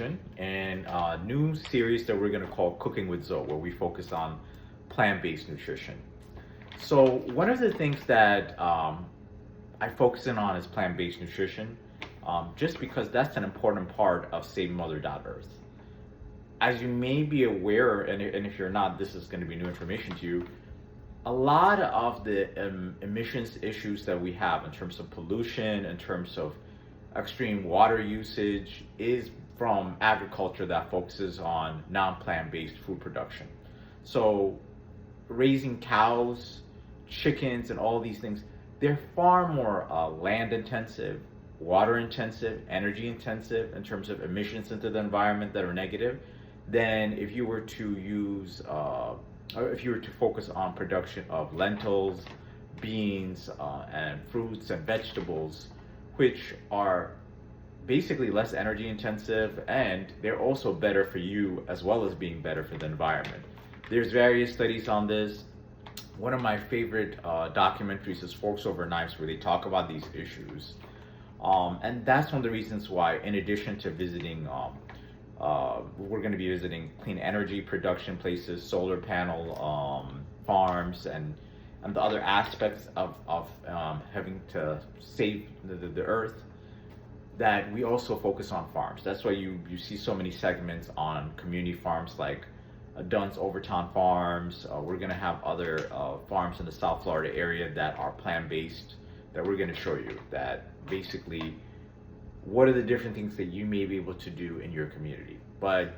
and a new series that we're going to call Cooking with Zoe, where we focus on plant-based nutrition. So one of the things that I focus in on is plant-based nutrition, just because that's an important part of SaveMother.Earth. As you may be aware, and if you're not, this is going to be new information to you. A lot of the emissions issues that we have in terms of pollution, in terms of extreme water usage, is from agriculture that focuses on non-plant based food production. So raising cows, chickens, and all these things, they're far more land intensive, water intensive, energy intensive in terms of emissions into the environment that are negative than if you were to use or if you were to focus on production of lentils, beans, and fruits and vegetables, which are basically less energy intensive, and they're also better for you as well as being better for the environment. There's various studies on this. One of my favorite documentaries is Forks Over Knives, where they talk about these issues. And that's one of the reasons why, in addition to visiting, we're going to be visiting clean energy production places, solar panel farms, and the other aspects of having to save the earth, that we also focus on farms. That's why you see so many segments on community farms like Dunn's Overtown Farms. We're going to have other farms in the South Florida area that are plant-based that we're going to show you, that basically what are the different things that you may be able to do in your community. But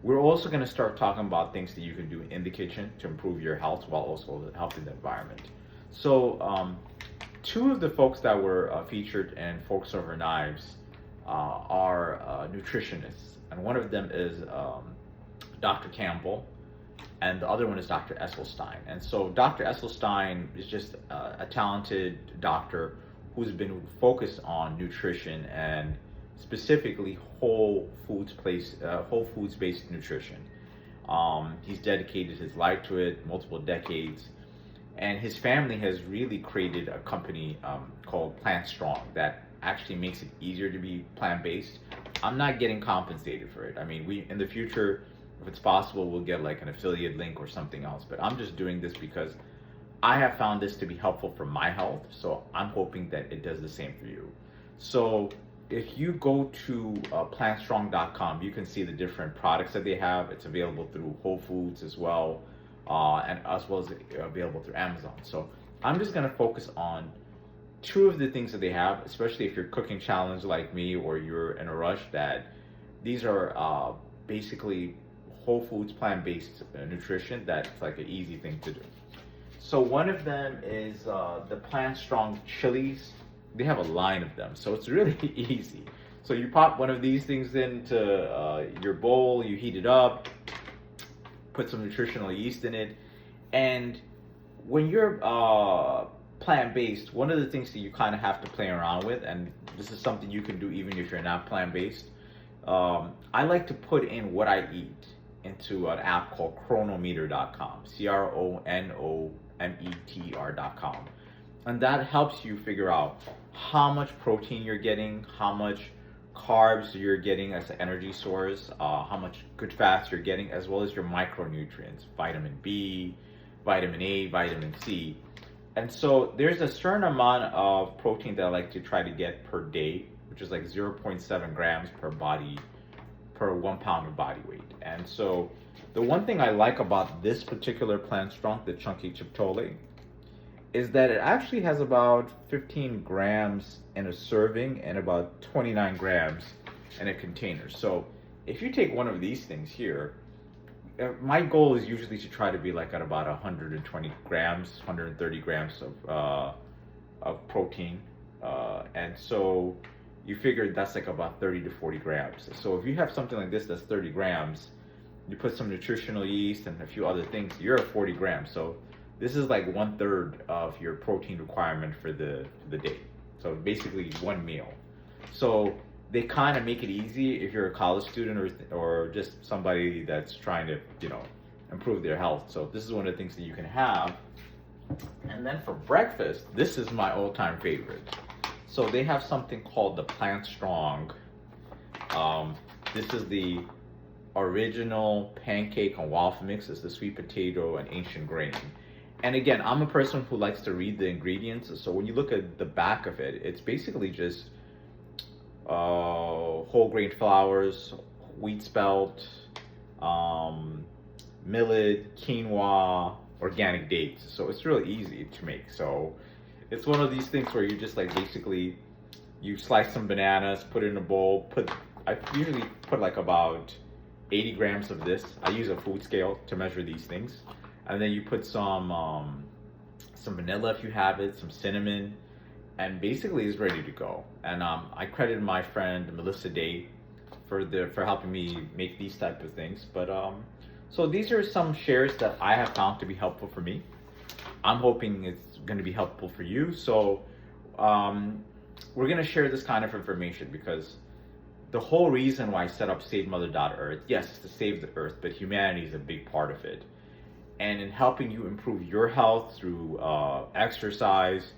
we're also going to start talking about things that you can do in the kitchen to improve your health while also helping the environment. So two of the folks that were featured in Forks Over Knives are nutritionists, and one of them is Dr. Campbell, and the other one is Dr. Esselstyn. And so Dr. Esselstyn is just a talented doctor who's been focused on nutrition and specifically whole foods based nutrition. He's dedicated his life to it, multiple decades, and his family has really created a company called Plant Strong that actually makes it easier to be plant-based. I'm not getting compensated for it. I mean, we in the future, if it's possible, we'll get like an affiliate link or something else, but I'm just doing this because I have found this to be helpful for my health, so I'm hoping that it does the same for you. So if you go to plantstrong.com, you can see the different products that they have. It's available through Whole Foods as well, and as well as available through Amazon. So I'm just gonna focus on two of the things that they have, especially if you're cooking challenge like me or you're in a rush, that these are basically whole foods, plant-based nutrition that's like an easy thing to do. So one of them is the Plant Strong chilies. They have a line of them, so it's really easy. So you pop one of these things into your bowl, you heat it up, put some nutritional yeast in it, and when you're plant-based, one of the things that you kind of have to play around with, and this is something you can do even if you're not plant-based, I like to put in what I eat into an app called Chronometer.com, CRONOMETR.com. And that helps you figure out how much protein you're getting, how much carbs you're getting as an energy source, how much good fats you're getting, as well as your micronutrients, vitamin B, vitamin A, vitamin C. And so there's a certain amount of protein that I like to try to get per day, which is like 0.7 grams per 1 pound of body weight. And so the one thing I like about this particular Plant Strong, the Chunky Chiptole, is that it actually has about 15 grams in a serving and about 29 grams in a container. So if you take one of these things here, my goal is usually to try to be like at about 120 grams, 130 grams of protein. And so you figure that's like about 30 to 40 grams. So if you have something like this that's 30 grams, you put some nutritional yeast and a few other things, you're at 40 grams. So this is like 1/3 of your protein requirement for the day. So basically one meal. So they kind of make it easy if you're a college student or just somebody that's trying to, improve their health. So this is one of the things that you can have. And then for breakfast, this is my all-time favorite. So they have something called the Plant Strong This is the original pancake and waffle mix. It's the sweet potato and ancient grain. And again, I'm a person who likes to read the ingredients. So when you look at the back of it, it's basically just whole grain flours, wheat spelt, millet, quinoa, organic dates. So it's really easy to make. So it's one of these things where you just like basically you slice some bananas, put it in a bowl, I usually put like about 80 grams of this. I use a food scale to measure these things. And then you put some vanilla if you have it, some cinnamon, and basically it's ready to go. And I credit my friend Melissa Day for helping me make these type of things. But so these are some shares that I have found to be helpful for me. I'm hoping it's going to be helpful for you. So we're going to share this kind of information because the whole reason why I set up SaveMother.Earth, yes, it's to save the earth, but humanity is a big part of it. And in helping you improve your health through exercise,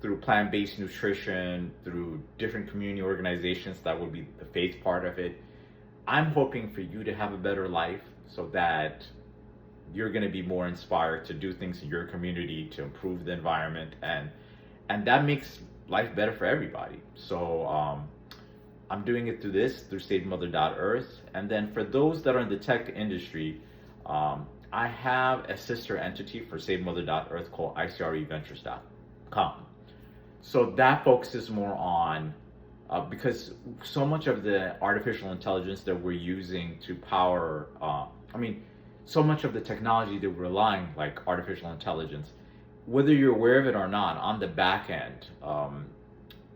through plant-based nutrition, through different community organizations, that would be the faith part of it. I'm hoping for you to have a better life so that you're going to be more inspired to do things in your community to improve the environment, and that makes life better for everybody. So I'm doing it through SaveMother.Earth. And then for those that are in the tech industry, I have a sister entity for SaveMother.Earth called ICREventures.com. So that focuses more on, because so much of the artificial intelligence that we're using to power, so much of the technology that we're relying, like artificial intelligence, whether you're aware of it or not, on the back end,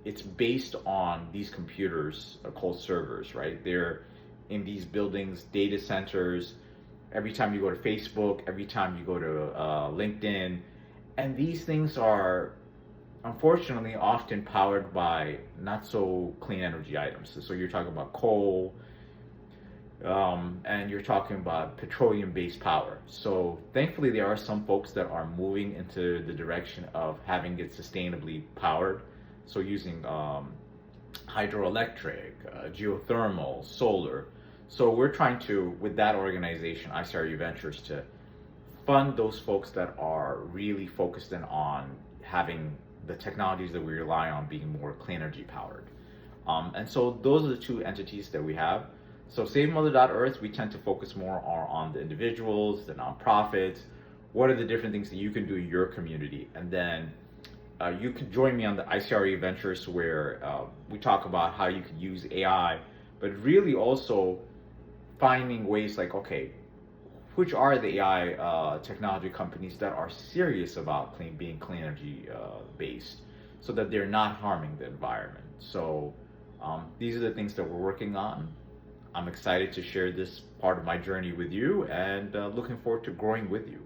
it's based on these computers called servers, right? They're in these buildings, data centers. Every time you go to Facebook, every time you go to LinkedIn, and these things are unfortunately often powered by not so clean energy items. So you're talking about coal, and you're talking about petroleum-based power. So thankfully there are some folks that are moving into the direction of having it sustainably powered. So using hydroelectric, geothermal, solar. So we're trying to, with that organization, ICRE Ventures, to fund those folks that are really focused in on having the technologies that we rely on being more clean energy powered. And so those are the two entities that we have. So SaveMother.Earth, we tend to focus more on the individuals, the nonprofits, what are the different things that you can do in your community. And then you can join me on the ICRE Ventures where we talk about how you can use AI, but really also finding ways like, okay, which are the AI technology companies that are serious about being clean energy based, so that they're not harming the environment. So these are the things that we're working on. I'm excited to share this part of my journey with you, and looking forward to growing with you.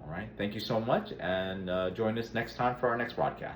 All right, thank you so much, and join us next time for our next broadcast.